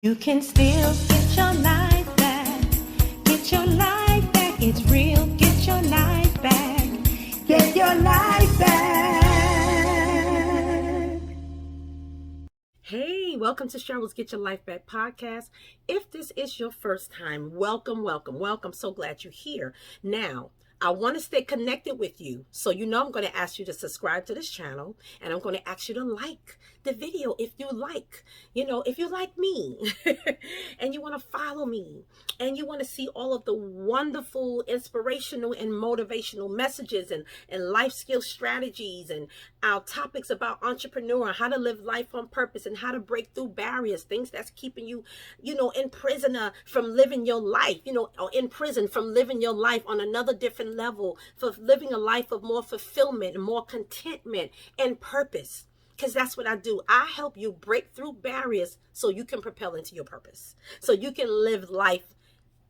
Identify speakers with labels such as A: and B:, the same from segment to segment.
A: You can still get your life back. Get your life back. It's real. Get your life back. Get your life back.
B: Hey, welcome to Cheryl's Get Your Life Back podcast. If this is your first time, welcome, welcome, welcome. So glad you're here. Now, I want to stay connected with you. So I'm going to ask you to subscribe to this channel, and I'm going to ask you to like the video if you like, if you like me and you want to follow me and you want to see all of the wonderful inspirational and motivational messages and life skill strategies and our topics about entrepreneur, how to live life on purpose and how to break through barriers, things that's keeping you, in prison from living your life, or in prison from living your life on another different level, for living a life of more fulfillment and more contentment and purpose. Because that's what I do. I help you break through barriers so you can propel into your purpose. So you can live life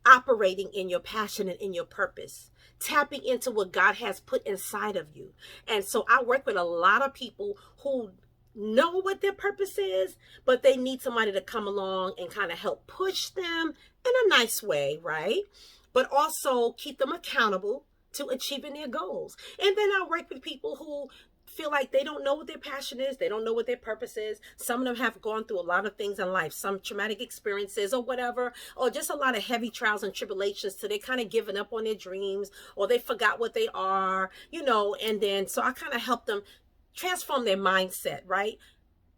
B: operating in your passion and in your purpose, tapping into what God has put inside of you. And so I work with a lot of people who know what their purpose is, but they need somebody to come along and kind of help push them in a nice way, right? But also keep them accountable to achieving their goals. And then I work with people who feel like they don't know what their passion is. They don't know what their purpose is. Some of them have gone through a lot of things in life, some traumatic experiences or whatever, or just a lot of heavy trials and tribulations. So they kind of given up on their dreams, or they forgot what they are, and then, so I kind of help them transform their mindset, right?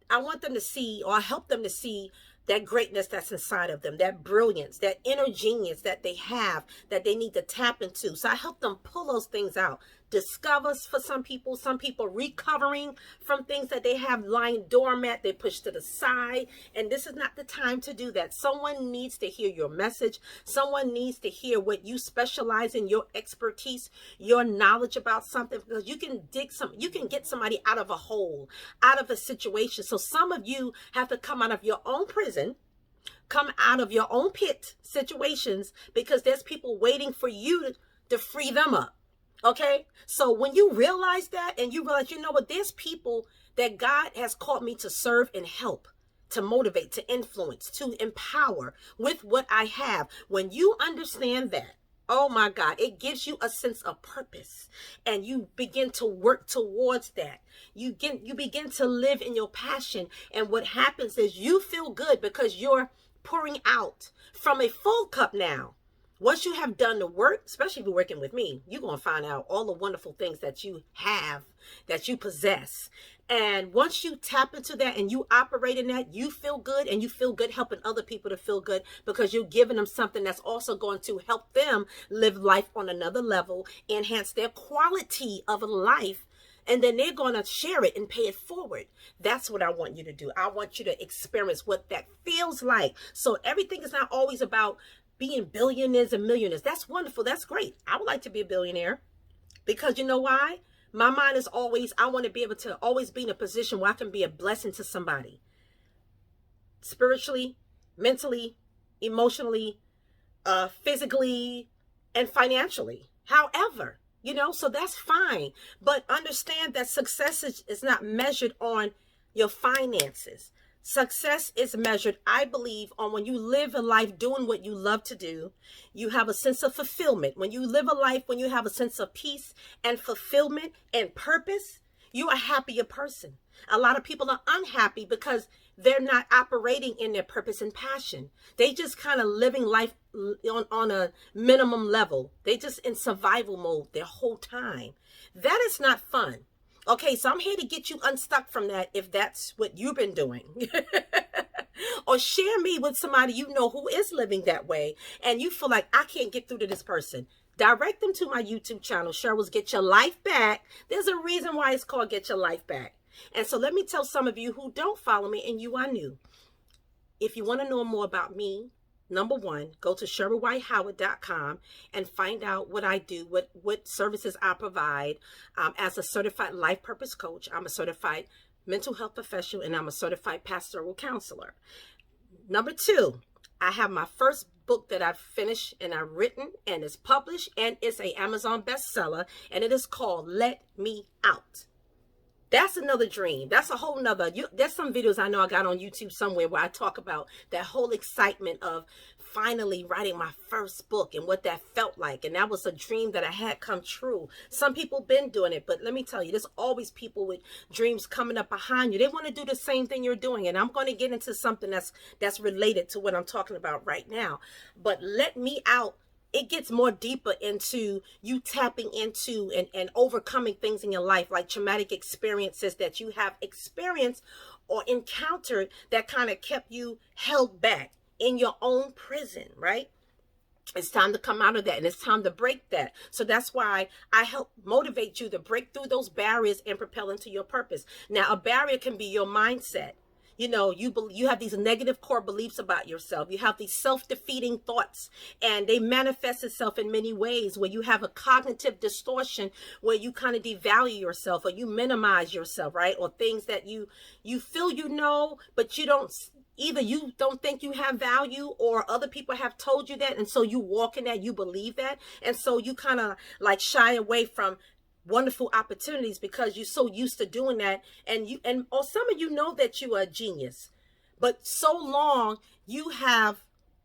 B: I want them to see, or I help them to see that greatness that's inside of them, that brilliance, that inner genius that they have, that they need to tap into. So I help them pull those things out, discover for some people recovering from things that they have lying dormant, they push to the side. And this is not the time to do that. Someone needs to hear your message. Someone needs to hear what you specialize in, your expertise, your knowledge about something, because you can get somebody out of a hole, out of a situation. So some of you have to come out of your own prison, come out of your own pit situations, because there's people waiting for you to free them up. Okay, so when you realize that, and you realize, there's people that God has called me to serve and help, to motivate, to influence, to empower with what I have. When you understand that, oh my God, it gives you a sense of purpose, and you begin to work towards that. You begin to live in your passion, and what happens is you feel good because you're pouring out from a full cup now. Once you have done the work, especially if you're working with me, you're going to find out all the wonderful things that you have, that you possess. And once you tap into that and you operate in that, you feel good, and you feel good helping other people to feel good, because you're giving them something that's also going to help them live life on another level, enhance their quality of life. And then they're going to share it and pay it forward. That's what I want you to do. I want you to experience what that feels like. So everything is not always about being billionaires and millionaires. That's wonderful. That's great. I would like to be a billionaire, because you know why? My mind is always, I want to be able to always be in a position where I can be a blessing to somebody. Spiritually, mentally, emotionally, physically, and financially. However, so that's fine. But understand that success is not measured on your finances. Success is measured, I believe, on when you live a life doing what you love to do. You have a sense of fulfillment. When you live a life, when you have a sense of peace and fulfillment and purpose, you're a happier person. A lot of people are unhappy because they're not operating in their purpose and passion. They just kind of living life on a minimum level. They just in survival mode their whole time. That is not fun. Okay, so I'm here to get you unstuck from that, if that's what you've been doing. Or share me with somebody who is living that way, and you feel like, I can't get through to this person. Direct them to my YouTube channel, Cheryl's Get Your Life Back. There's a reason why it's called Get Your Life Back. And so let me tell some of you who don't follow me, and you are new. If you want to know more about me, number one, go to SherylWhiteHoward.com and find out what I do, what services I provide. As a certified life purpose coach, I'm a certified mental health professional, and I'm a certified pastoral counselor. Number two, I have my first book that I've finished and I've written, and it's published, and it's an Amazon bestseller, and it is called Let Me Out. That's another dream. That's a whole nother, there's some videos I know I got on YouTube somewhere where I talk about that whole excitement of finally writing my first book and what that felt like. And that was a dream that I had come true. Some people been doing it, but let me tell you, there's always people with dreams coming up behind you. They want to do the same thing you're doing. And I'm going to get into something that's related to what I'm talking about right now. But let me out. It gets more deeper into you tapping into and overcoming things in your life, like traumatic experiences that you have experienced or encountered that kind of kept you held back in your own prison, right? It's time to come out of that, and it's time to break that. So that's why I help motivate you to break through those barriers and propel into your purpose. Now, a barrier can be your mindset. You know, you have these negative core beliefs about yourself. You have these self-defeating thoughts, and they manifest itself in many ways where you have a cognitive distortion, where you kind of devalue yourself or you minimize yourself, right? Or things that you feel you know, but you don't, either you don't think you have value or other people have told you that. And so you walk in that, you believe that. And so you kind of like shy away from wonderful opportunities because you're so used to doing that, or some of you know that you are a genius, but so long you have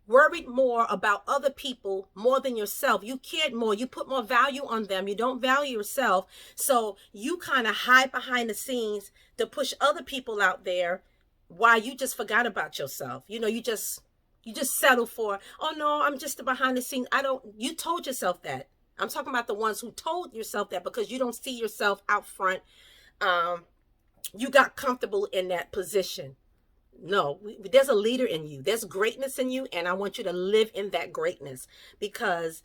B: worried more about other people more than yourself. You cared more, you put more value on them, you don't value yourself, so you kind of hide behind the scenes to push other people out there while you just forgot about yourself. You know, you just settle for, oh no, I'm just the behind the scenes. You told yourself that. I'm talking about the ones who told yourself that because you don't see yourself out front. You got comfortable in that position. No, there's a leader in you. There's greatness in you. And I want you to live in that greatness because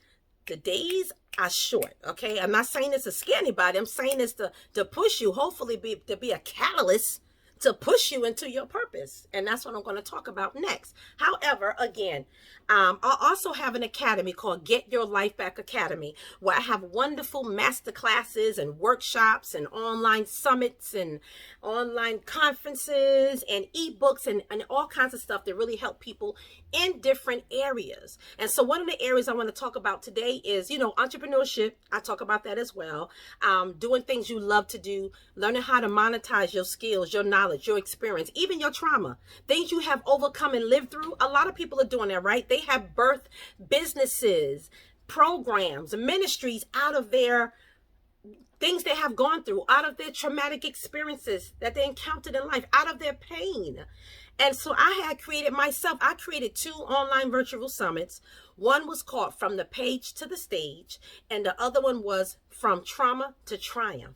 B: the days are short. Okay. I'm not saying this to scare anybody. I'm saying this to push you, hopefully to be a catalyst to push you into your purpose. And that's what I'm going to talk about next. However, again, I also have an academy called Get Your Life Back Academy, where I have wonderful masterclasses and workshops and online summits and online conferences and eBooks and all kinds of stuff that really help people in different areas. And so one of the areas I want to talk about today is, entrepreneurship. I talk about that as well. Doing things you love to do, learning how to monetize your skills, your knowledge, your experience, even your trauma, things you have overcome and lived through. A lot of people are doing that, right? They have birthed businesses, programs, ministries out of their things they have gone through, out of their traumatic experiences that they encountered in life, out of their pain. And so I created 2 online virtual summits. One was called From the Page to the Stage, and the other one was From Trauma to Triumph.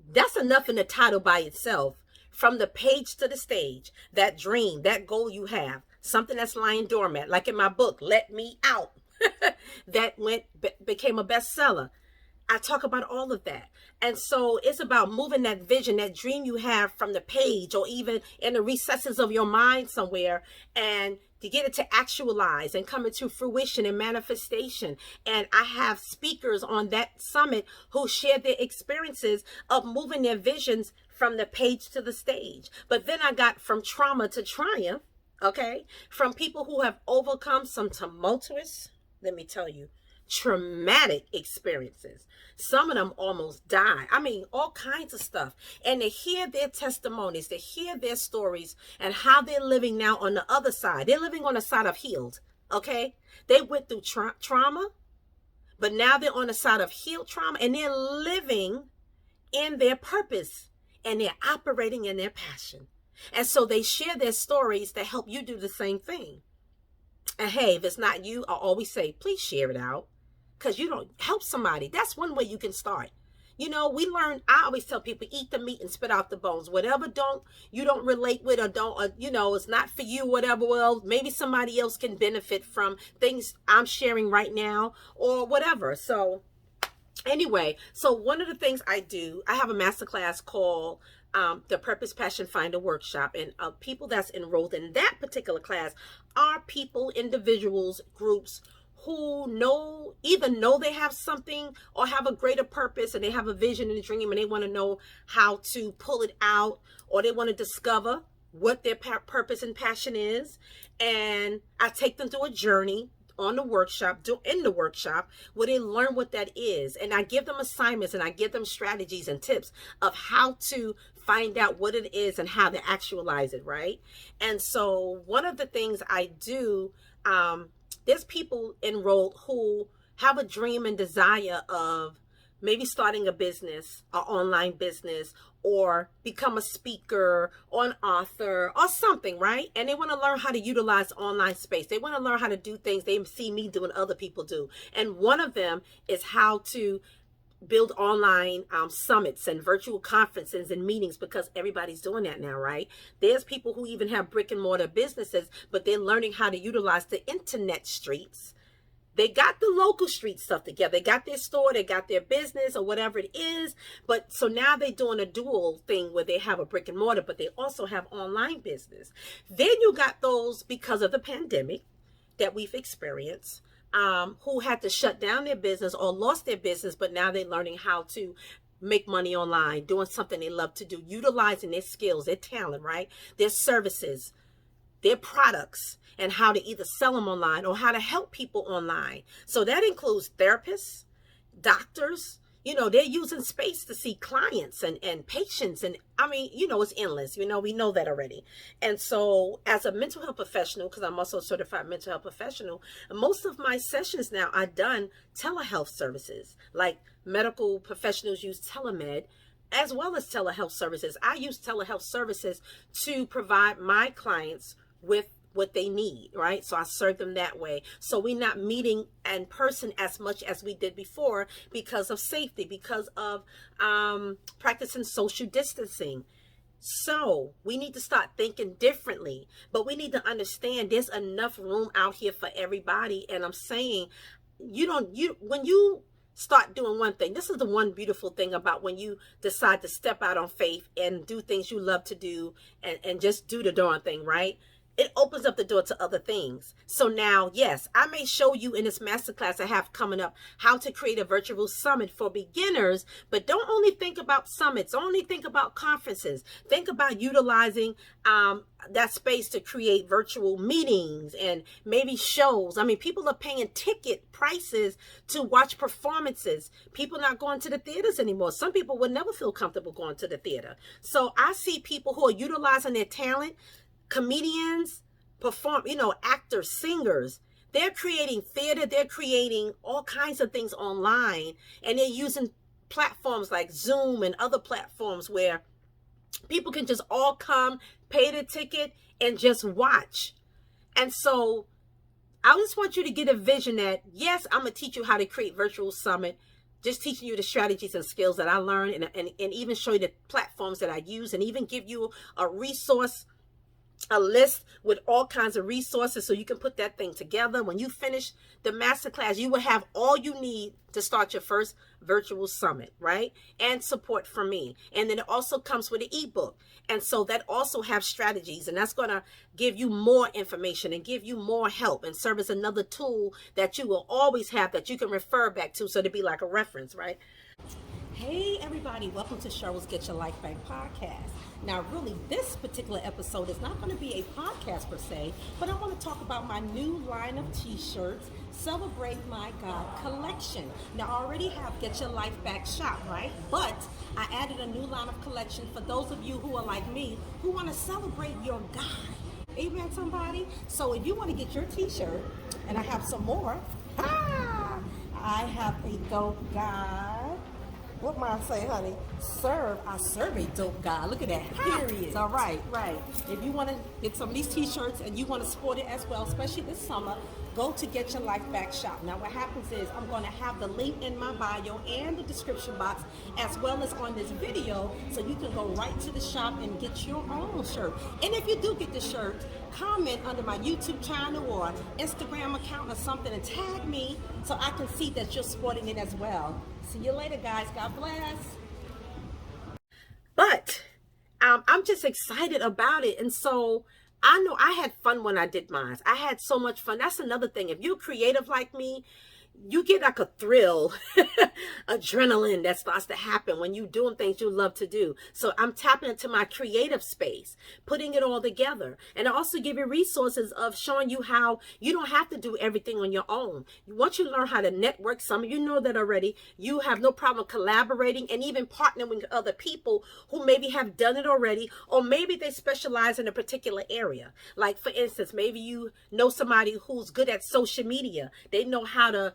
B: That's enough in the title by itself. From the page to the stage, that dream, that goal you have, something that's lying dormant, like in my book, Let Me Out, that became a bestseller. I talk about all of that. And so it's about moving that vision, that dream you have from the page or even in the recesses of your mind somewhere, and to get it to actualize and come into fruition and manifestation. And I have speakers on that summit who share their experiences of moving their visions from the page to the stage. But then I got From Trauma to Triumph, okay? From people who have overcome some tumultuous, let me tell you, traumatic experiences. Some of them almost die. I mean, all kinds of stuff. And to hear their testimonies, to hear their stories and how they're living now on the other side. They're living on the side of healed, okay? They went through trauma, but now they're on the side of healed trauma, and they're living in their purpose and they're operating in their passion. And so they share their stories to help you do the same thing. And hey, if it's not you, I always say, please share it out. Because you don't help somebody. That's one way you can start. We learn, I always tell people, eat the meat and spit out the bones. Whatever you don't relate with or it's not for you, whatever. Well, maybe somebody else can benefit from things I'm sharing right now or whatever. So anyway, so one of the things I do, I have a masterclass called the Purpose Passion Finder Workshop. And people that's enrolled in that particular class are people, individuals, groups who either know they have something or have a greater purpose, and they have a vision and a dream, and they want to know how to pull it out, or they want to discover what their purpose and passion is. And I take them through a journey on the workshop, in the workshop, where they learn what that is. And I give them assignments and I give them strategies and tips of how to find out what it is and how to actualize it, right? And so one of the things I do, there's people enrolled who have a dream and desire of maybe starting a business, an online business, or become a speaker or an author or something, right? And they want to learn how to utilize online space. They want to learn how to do things they see me do and other people do. And one of them is how to build online summits and virtual conferences and meetings, because everybody's doing that now, right? There's people who even have brick and mortar businesses, but they're learning how to utilize the internet streets. They got the local street stuff together. They got their store, they got their business or whatever it is. But so now they're doing a dual thing where they have a brick and mortar, but they also have online business. Then you got those, because of the pandemic that we've experienced, who had to shut down their business or lost their business, but now they're learning how to make money online, doing something they love to do, utilizing their skills, their talent, right? Their services, their products, and how to either sell them online or how to help people online. So that includes therapists, doctors. You know, they're using space to see clients and patients. And I mean, you know, it's endless. You know, we know that already. And so as a mental health professional, because I'm also a certified mental health professional, most of my sessions now are done telehealth services. Like medical professionals use telemed as well as telehealth services. I use telehealth services to provide my clients with what they need, right? So I serve them that way. So we're not meeting in person as much as we did before because of safety, because of practicing social distancing. So we need to start thinking differently, but we need to understand there's enough room out here for everybody. And I'm saying, when you start doing one thing, this is the one beautiful thing about when you decide to step out on faith and do things you love to do and just do the darn thing, right? It opens up the door to other things. So now, yes, I may show you in this masterclass I have coming up how to create a virtual summit for beginners, but don't only think about summits, only think about conferences. Think about utilizing that space to create virtual meetings and maybe shows. I mean, people are paying ticket prices to watch performances. People not going to the theaters anymore. Some people would never feel comfortable going to the theater. So I see people who are utilizing their talent, comedians, actors, singers. They're creating theater, they're creating all kinds of things online, and they're using platforms like Zoom and other platforms where people can just all come, pay the ticket, and just watch. And so I just want you to get a vision that, yes, I'm going to teach you how to create virtual summit, just teaching you the strategies and skills that I learned, and even show you the platforms that I use, and even give you a list with all kinds of resources so you can put that thing together. When you finish the masterclass, you will have all you need to start your first virtual summit, right? And support from me. And then it also comes with an ebook. And so that also have strategies, and that's going to give you more information and give you more help and serve as another tool that you will always have that you can refer back to, so to be like a reference, right? Hey everybody, welcome to Cheryl's Get Your Life Back podcast. Now really, this particular episode is not going to be a podcast per se, but I want to talk about my new line of t-shirts, Celebrate My God collection. Now I already have Get Your Life Back shop, right? But I added a new line of collection for those of you who are like me, who want to celebrate your God. Amen, somebody? So if you want to get your t-shirt, and I have some more, I have a dope God. What might I say, honey? I serve a dope God. Look at that. Period. All right. If you want to get some of these t-shirts and you want to sport it as well, especially this summer, go to Get Your Life Back shop. Now what happens is I'm going to have the link in my bio and the description box, as well as on this video, so you can go right to the shop and get your own shirt. And if you do get the shirt, comment under my YouTube channel or Instagram account or something and tag me so I can see that you're sporting it as well. See you later, guys. God bless. But I'm just excited about it. And so I know I had fun when I did mine. I had so much fun. That's another thing. If you're creative like me, you get like a thrill, adrenaline that starts to happen when you're doing things you love to do. So I'm tapping into my creative space, putting it all together. And I also give you resources of showing you how you don't have to do everything on your own. Once you learn how to network, some of you know that already, you have no problem collaborating and even partnering with other people who maybe have done it already, or maybe they specialize in a particular area. Like for instance, maybe you know somebody who's good at social media. They know how to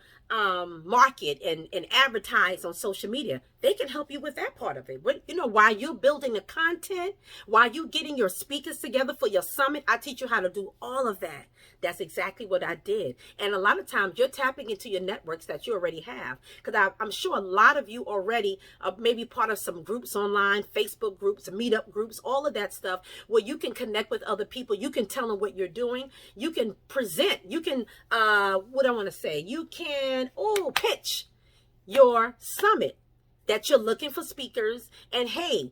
B: market and advertise on social media. They can help you with that part of it. But, you know, while you're building the content, while you're getting your speakers together for your summit, I teach you how to do all of that. That's exactly what I did. And a lot of times you're tapping into your networks that you already have. Because I'm sure a lot of you already are maybe part of some groups online, Facebook groups, meetup groups, all of that stuff where you can connect with other people. You can tell them what you're doing. You can present. You can, what I want to say, you can, pitch your summit that you're looking for speakers. And hey,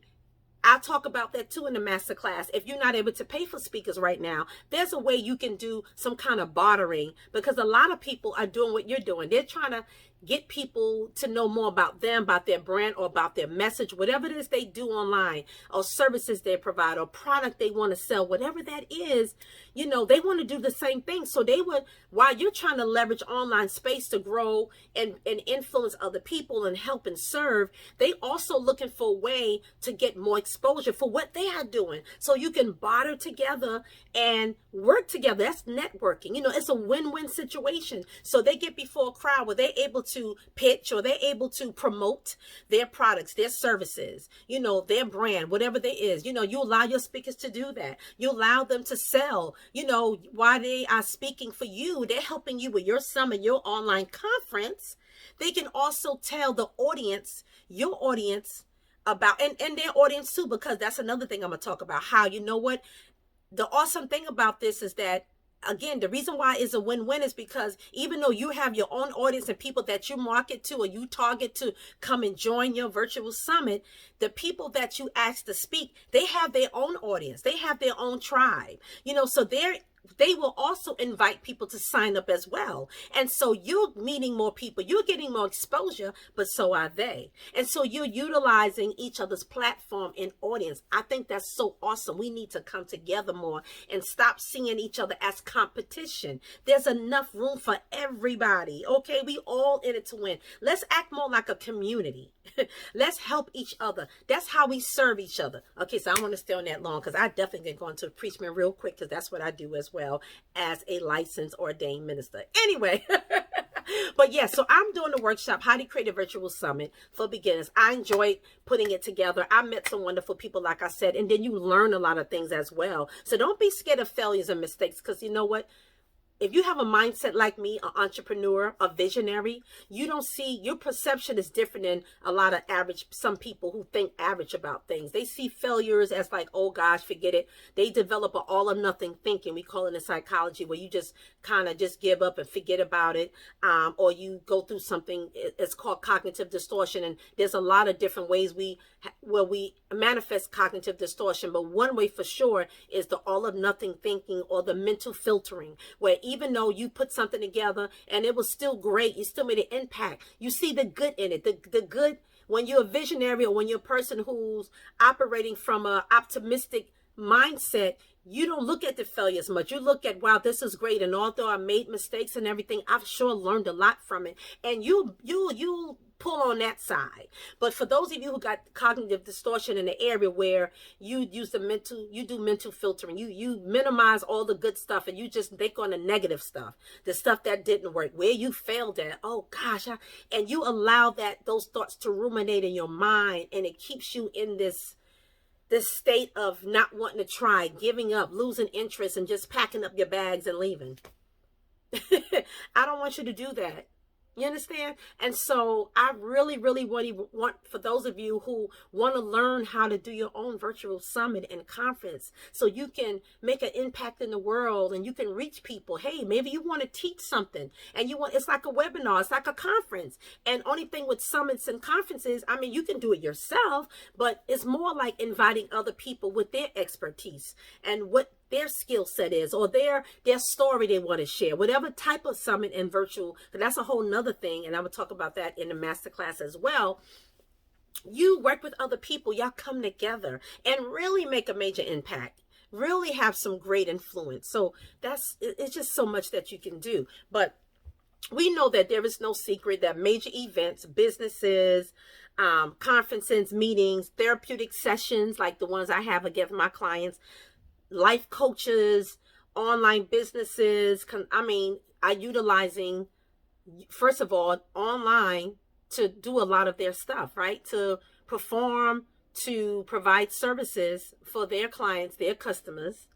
B: I'll talk about that too in the masterclass. If you're not able to pay for speakers right now, there's a way you can do some kind of bartering, because a lot of people are doing what you're doing. They're trying to get people to know more about them, about their brand, or about their message, whatever it is they do online, or services they provide, or product they want to sell, whatever that is, you know, they want to do the same thing. So they would, while you're trying to leverage online space to grow and influence other people and help and serve, they also looking for a way to get more exposure for what they are doing. So you can barter together and work together. That's networking. You know, it's a win-win situation. So they get before a crowd where they're able to pitch, or they're able to promote their products, their services, you know, their brand, whatever there is. You know, you allow your speakers to do that. You allow them to sell, you know, while they are speaking for you, they're helping you with your summit, your online conference. They can also tell the audience, your audience, about, and their audience too, because that's another thing I'm going to talk about. How, you know what, the awesome thing about this is that, again, the reason why it's a win-win is because even though you have your own audience and people that you market to or you target to come and join your virtual summit, the people that you ask to speak, they have their own audience. They have their own tribe, you know, so they will also invite people to sign up as well. And so you're meeting more people, you're getting more exposure, but so are they. And so you're utilizing each other's platform and audience. I think that's so awesome. We need to come together more and stop seeing each other as competition. There's enough room for everybody. Okay, we all in it to win. Let's act more like a community. Let's help each other. That's how we serve each other. Okay, so I don't want to stay on that long, because I definitely can go into preachment real quick, because that's what I do as well as a licensed ordained minister. Anyway, but yeah, so I'm doing the workshop, How to Create a Virtual Summit for Beginners. I enjoyed putting it together. I met some wonderful people, like I said, and then you learn a lot of things as well. So don't be scared of failures and mistakes, because you know what? If you have a mindset like me, an entrepreneur, a visionary, you don't see, your perception is different than a lot of some people who think average about things. They see failures as like, oh gosh, forget it. They develop an all or nothing thinking. We call it in psychology, where you just kind of just give up and forget about it. Or you go through something, it's called cognitive distortion. And there's a lot of different ways where we manifest cognitive distortion. But one way for sure is the all or nothing thinking, or the mental filtering, where even though you put something together and it was still great, you still made an impact. You see the good in it. The good, when you're a visionary, or when you're a person who's operating from an optimistic mindset, you don't look at the failures much. You look at, wow, this is great. And although I made mistakes and everything, I've sure learned a lot from it. And you pull on that side. But for those of you who got cognitive distortion in the area where you use you do mental filtering, you minimize all the good stuff, and you just think on the negative stuff, the stuff that didn't work, where you failed at. Oh gosh, and you allow those thoughts to ruminate in your mind, and it keeps you in this state of not wanting to try, giving up, losing interest, and just packing up your bags and leaving. I don't want you to do that. You understand? And so I really, really want for those of you who want to learn how to do your own virtual summit and conference, so you can make an impact in the world and you can reach people. Hey, maybe you want to teach something and it's like a webinar, it's like a conference. And only thing with summits and conferences, I mean, you can do it yourself, but it's more like inviting other people with their expertise and what their skill set is, or their story they want to share, whatever type of summit and virtual, because that's a whole nother thing. And I'm going to talk about that in the masterclass as well. You work with other people, y'all come together and really make a major impact, really have some great influence. So it's just so much that you can do. But we know that there is no secret that major events, businesses, conferences, meetings, therapeutic sessions like the ones I have again for my clients, life coaches, online businesses, are utilizing, first of all, online to do a lot of their stuff, right? To perform, to provide services for their clients, their customers.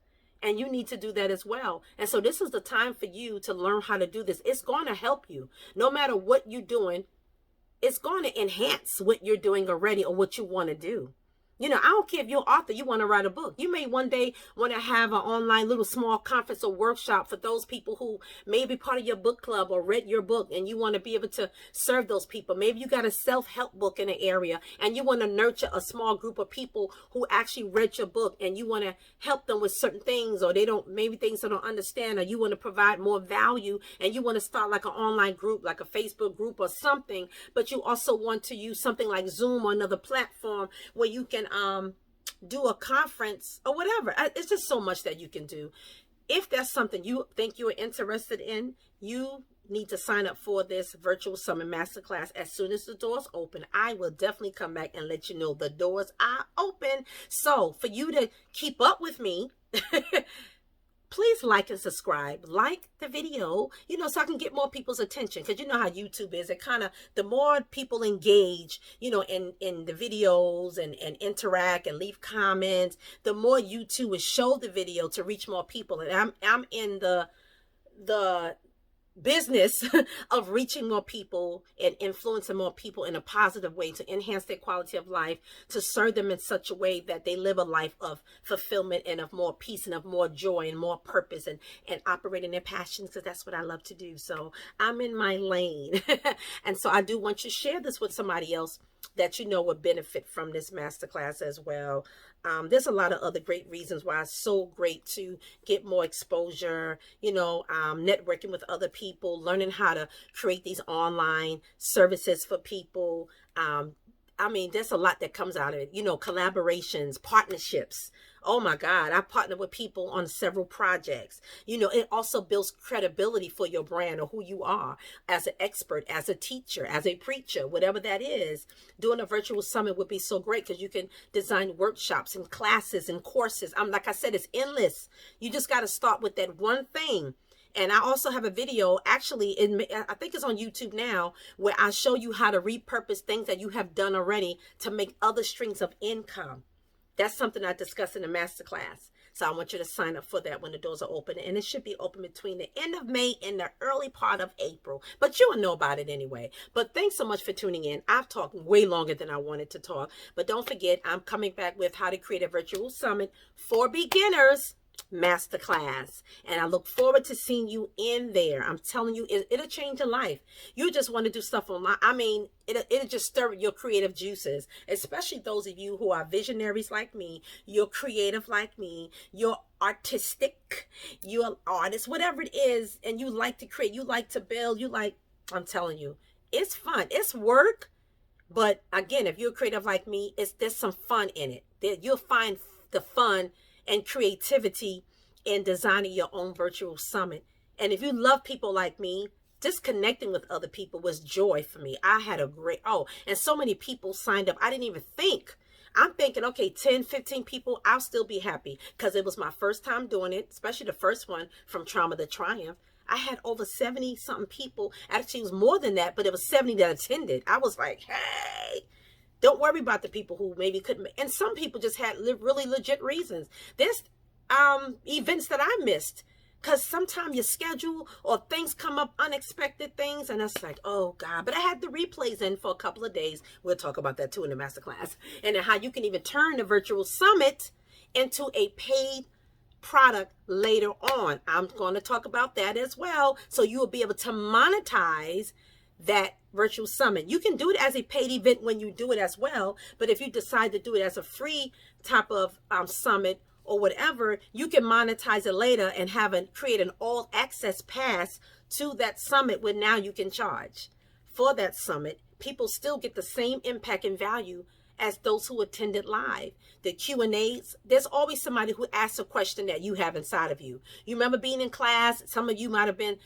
B: And you need to do that as well. And so this is the time for you to learn how to do this. It's going to help you. No matter what you're doing, it's going to enhance what you're doing already or what you want to do. I don't care if you're an author, you want to write a book. You may one day want to have an online little small conference or workshop for those people who may be part of your book club or read your book, and you want to be able to serve those people. Maybe you got a self-help book in an area and you want to nurture a small group of people who actually read your book, and you want to help them with certain things, or maybe things they don't understand, or you want to provide more value, and you want to start like an online group, like a Facebook group or something, but you also want to use something like Zoom or another platform where you can do a conference or whatever. It's just so much that you can do. If that's something you think you're interested in, you need to sign up for this virtual summit masterclass as soon as the doors open. I will definitely come back and let you know the doors are open. So for you to keep up with me, please like and subscribe, like the video, so I can get more people's attention. Because you know how YouTube is. It kind of, the more people engage, in the videos and interact and leave comments, the more YouTube will show the video to reach more people. And I'm in the business of reaching more people and influencing more people in a positive way to enhance their quality of life, to serve them in such a way that they live a life of fulfillment and of more peace and of more joy and more purpose and operating their passions, because that's what I love to do. So I'm in my lane. And so I do want you to share this with somebody else that would benefit from this masterclass as well. There's a lot of other great reasons why it's so great to get more exposure, networking with other people, learning how to create these online services for people. There's a lot that comes out of it, collaborations, partnerships. Oh my God, I partner with people on several projects. It also builds credibility for your brand or who you are as an expert, as a teacher, as a preacher, whatever that is. Doing a virtual summit would be so great because you can design workshops and classes and courses. Like I said, it's endless. You just got to start with that one thing. And I also have a video, actually, I think it's on YouTube now, where I show you how to repurpose things that you have done already to make other streams of income. That's something I discuss in the masterclass. So I want you to sign up for that when the doors are open. And it should be open between the end of May and the early part of April. But you will know about it anyway. But thanks so much for tuning in. I've talked way longer than I wanted to talk. But don't forget, I'm coming back with How to Create a Virtual Summit for Beginners masterclass, and I look forward to seeing you in there. I'm telling you, it'll change your life. You just want to do stuff online. It'll just stir your creative juices, especially those of you who are visionaries like me, you're creative like me, you're artistic, you're an artist, whatever it is, and you like to create, you like to build, I'm telling you, it's fun. It's work, but again, if you're creative like me, there's some fun in it. You'll find the fun and creativity in designing your own virtual summit. And if you love people like me, just connecting with other people was joy for me. I had a great, and so many people signed up. I didn't even think. I'm thinking, okay, 10, 15 people, I'll still be happy because it was my first time doing it, especially the first one, From Trauma to Triumph. I had over 70 something people. Actually, it was more than that, but it was 70 that attended. I was like, hey, don't worry about the people who maybe couldn't. And some people just had really legit reasons. There's events that I missed because sometimes your schedule or things come up, unexpected things. And it's like, oh God, but I had the replays in for a couple of days. We'll talk about that too in the masterclass. And then how you can even turn the virtual summit into a paid product later on. I'm going to talk about that as well. So you will be able to monetize that virtual summit. You can do it as a paid event when you do it as well, but if you decide to do it as a free type of summit or whatever, you can monetize it later and create an all access pass to that summit where now you can charge for that summit. People still get the same impact and value as those who attended live. The Q&As, there's always somebody who asks a question that you have inside of you. You remember being in class? Some of you might have been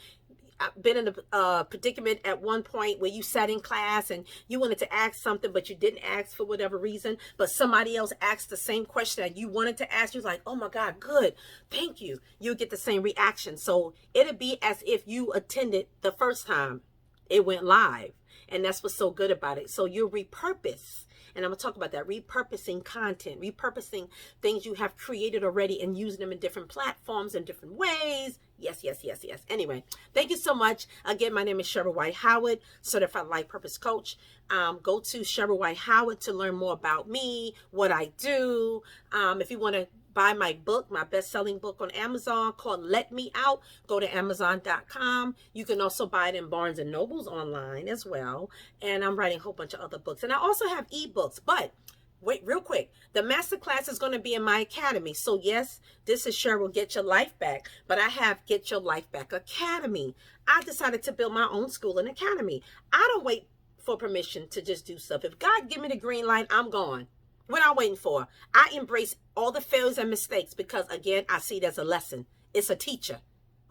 B: in a predicament at one point where you sat in class and you wanted to ask something, but you didn't ask for whatever reason, but somebody else asked the same question that you wanted to ask. You're like, oh my God, good, thank you. You'll get the same reaction. So it'll be as if you attended the first time it went live. And that's what's so good about it. So you repurpose. And I'm going to talk about that, repurposing content, repurposing things you have created already and using them in different platforms in different ways. Yes, yes, yes, yes. Anyway, thank you so much. Again, my name is Cheryl White Howard, Certified Life Purpose Coach. Go to Cheryl White Howard to learn more about me, what I do. If you want to buy my book, my best-selling book on Amazon called Let Me Out, go to Amazon.com. You can also buy it in Barnes & Nobles online as well. And I'm writing a whole bunch of other books. And I also have eBooks. But wait, real quick, the Masterclass is going to be in my academy. So yes, this is Cheryl Get Your Life Back. But I have Get Your Life Back Academy. I decided to build my own school and academy. I don't wait for permission to just do stuff. If God give me the green light, I'm gone. What am I waiting for? I embrace all the failures and mistakes because, again, I see it as a lesson. It's a teacher.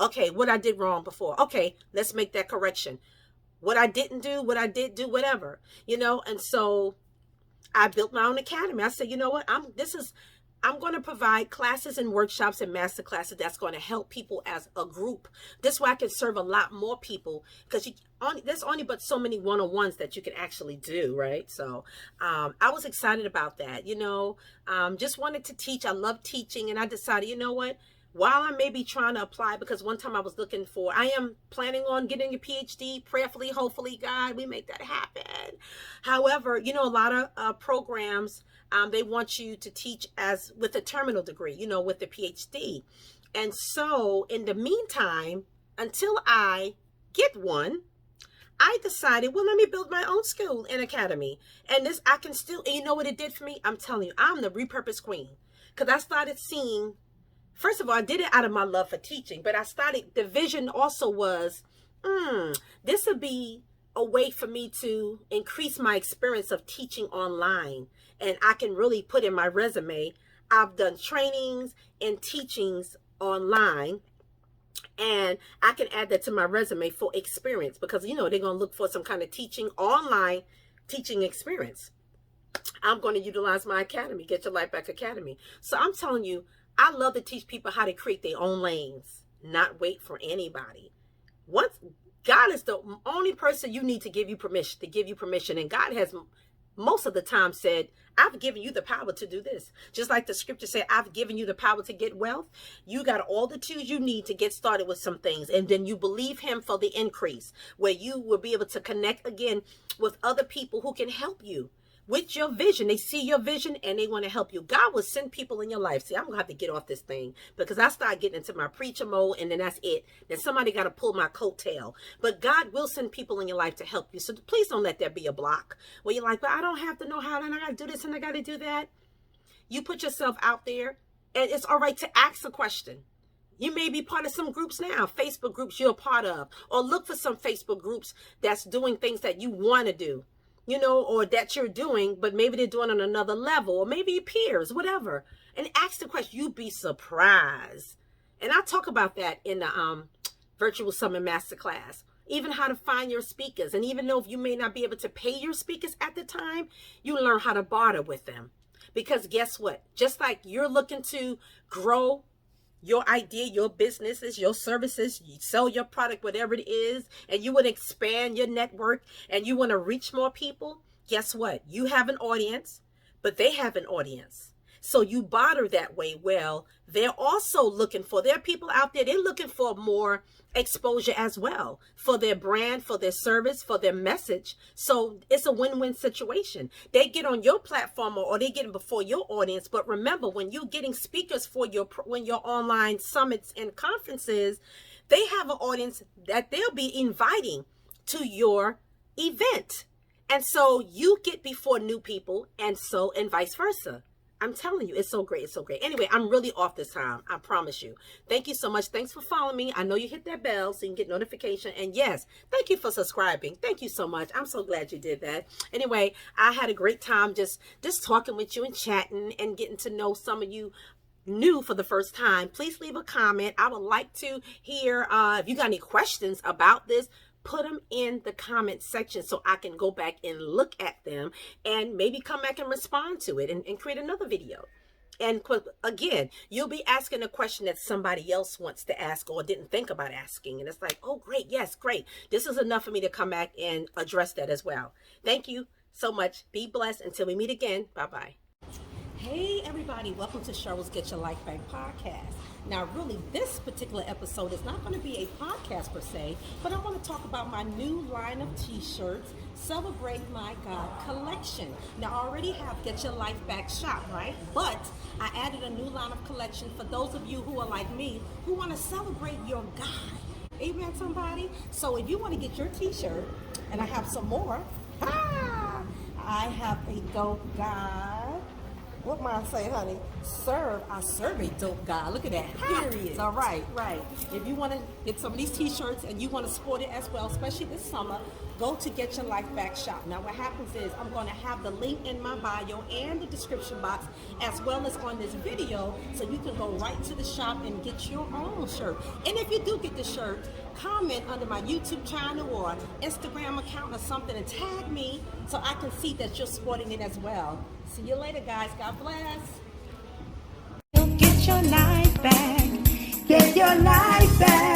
B: Okay, what I did wrong before. Okay, let's make that correction. What I didn't do, what I did do, whatever. And so I built my own academy. I said, you know what? I'm going to provide classes and workshops and master classes that's going to help people as a group. This way I can serve a lot more people because there's only but so many one-on-ones that you can actually do, right? So I was excited about that, just wanted to teach. I love teaching, and I decided, you know what? While I may be trying to apply, because one time I am planning on getting a PhD, prayerfully, hopefully, God, we make that happen. However, a lot of programs, they want you to teach with a terminal degree, with the PhD. And so in the meantime, until I get one, I decided, well, let me build my own school and academy. And I can still, and you know what it did for me? I'm telling you, I'm the repurposed queen. Because I started seeing, first of all, I did it out of my love for teaching, but the vision also was, this would be a way for me to increase my experience of teaching online. And I can really put in my resume, I've done trainings and teachings online. And I can add that to my resume for experience because, they're going to look for some kind of online teaching experience. I'm going to utilize my academy, Get Your Life Back Academy. So I'm telling you, I love to teach people how to create their own lanes, not wait for anybody. God is the only person you need to give you permission. And God has most of the time said, I've given you the power to do this. Just like the scripture said, I've given you the power to get wealth. You got all the tools you need to get started with some things. And then you believe him for the increase, where you will be able to connect again with other people who can help you with your vision. They see your vision and they want to help you. God will send people in your life. See, I'm going to have to get off this thing because I start getting into my preacher mode and then that's it. Then somebody got to pull my coattail. But God will send people in your life to help you. So please don't let that be a block where you're like, well, I don't have to know how and I got to do this and I got to do that. You put yourself out there and it's all right to ask a question. You may be part of some groups now, Facebook groups you're a part of, or look for some Facebook groups that's doing things that you want to do. Or that you're doing, but maybe they're doing on another level, or maybe peers, whatever. And ask the question, you'd be surprised. And I talk about that in the Virtual Summit Masterclass. Even how to find your speakers. And even though if you may not be able to pay your speakers at the time, you learn how to barter with them. Because guess what? Just like you're looking to grow your idea, your businesses, your services, you sell your product, whatever it is, and you want to expand your network and you want to reach more people, guess what? You have an audience, but they have an audience. So you barter that way. Well, they're also there are people out there, they're looking for more exposure as well for their brand, for their service, for their message. So it's a win-win situation. They get on your platform or they get before your audience. But remember, when you're getting speakers for your online summits and conferences, they have an audience that they'll be inviting to your event. And so you get before new people and vice versa. I'm telling you, it's so great. It's so great. Anyway, I'm really off this time. I promise you. Thank you so much. Thanks for following me. I know you hit that bell so you can get notification. And yes, thank you for subscribing. Thank you so much. I'm so glad you did that. Anyway, I had a great time just talking with you and chatting and getting to know some of you new for the first time. Please leave a comment. I would like to hear if you got any questions about this. Put them in the comment section so I can go back and look at them and maybe come back and respond to it and create another video. And again, you'll be asking a question that somebody else wants to ask or didn't think about asking. And it's like, oh, great. Yes, great. This is enough for me to come back and address that as well. Thank you so much. Be blessed until we meet again. Bye-bye. Hey, everybody. Welcome to Cheryl's Get Your Life Back podcast. Now, really, this particular episode is not going to be a podcast per se, but I want to talk about my new line of t-shirts, Celebrate My God collection. Now, I already have Get Your Life Back shop, right? But I added a new line of collection for those of you who are like me, who want to celebrate your God. Amen, somebody? So if you want to get your t-shirt, and I have some more, I have a dope God. What might I say, honey? I serve a dope God. Look at that. Period. All right. If you want to get some of these t-shirts and you want to sport it as well, especially this summer, go to Get Your Life Back shop. Now, what happens is I'm going to have the link in my bio and the description box, as well as on this video, so you can go right to the shop and get your own shirt. And if you do get the shirt, comment under my YouTube channel or Instagram account or something and tag me so I can see that you're sporting it as well. See you later, guys. God bless.
A: Get your life back. Get your life back.